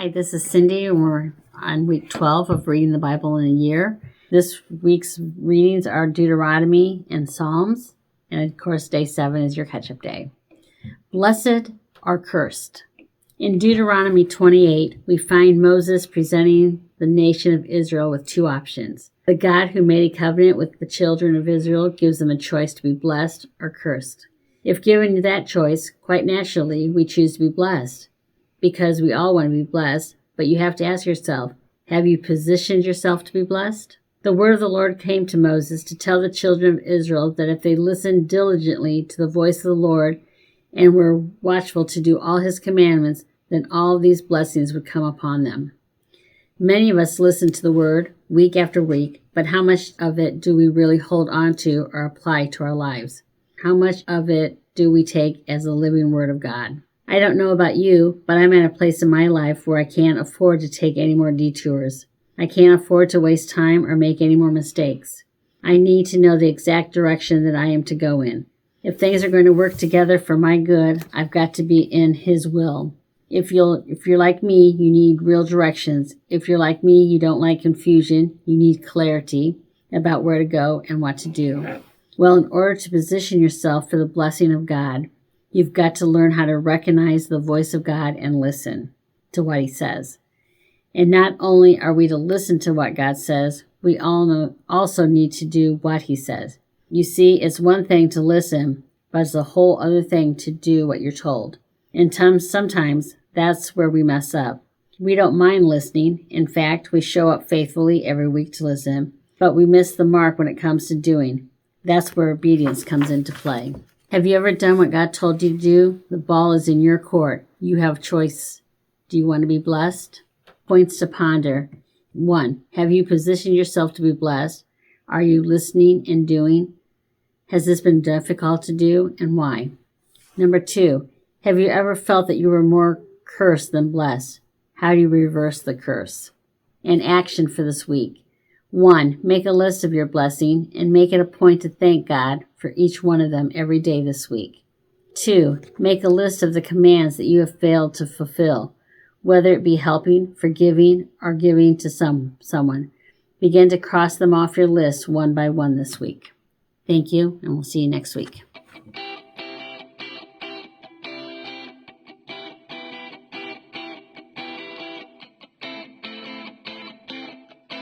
Hi, this is Cindy, and we're on week 12 of reading the Bible in a year. This week's readings are Deuteronomy and Psalms, and of course, day 7 is your catch-up day. Blessed or cursed. In Deuteronomy 28, we find Moses presenting the nation of Israel with two options. The God who made a covenant with the children of Israel gives them a choice to be blessed or cursed. If given that choice, quite naturally, we choose to be blessed, because we all want to be blessed, but you have to ask yourself, have you positioned yourself to be blessed? The word of the Lord came to Moses to tell the children of Israel that if they listened diligently to the voice of the Lord and were watchful to do all his commandments, then all of these blessings would come upon them. Many of us listen to the word week after week, but how much of it do we really hold on to or apply to our lives? How much of it do we take as a living word of God? I don't know about you, but I'm at a place in my life where I can't afford to take any more detours. I can't afford to waste time or make any more mistakes. I need to know the exact direction that I am to go in. If things are going to work together for my good, I've got to be in his will. If you're like me, you need real directions. If you're like me, you don't like confusion. You need clarity about where to go and what to do. Well, in order to position yourself for the blessing of God, you've got to learn how to recognize the voice of God and listen to what he says. And not only are we to listen to what God says, we also need to do what he says. You see, it's one thing to listen, but it's a whole other thing to do what you're told. And sometimes that's where we mess up. We don't mind listening. In fact, we show up faithfully every week to listen, but we miss the mark when it comes to doing. That's where obedience comes into play. Have you ever done what God told you to do? The ball is in your court. You have choice. Do you want to be blessed? Points to ponder. 1. Have you positioned yourself to be blessed? Are you listening and doing? Has this been difficult to do, and why? Number 2. Have you ever felt that you were more cursed than blessed? How do you reverse the curse? And action for this week. 1. Make a list of your blessing and make it a point to thank God for each one of them every day this week. 2. Make a list of the commands that you have failed to fulfill, whether it be helping, forgiving, or giving to someone. Begin to cross them off your list one by one this week. Thank you, and we'll see you next week.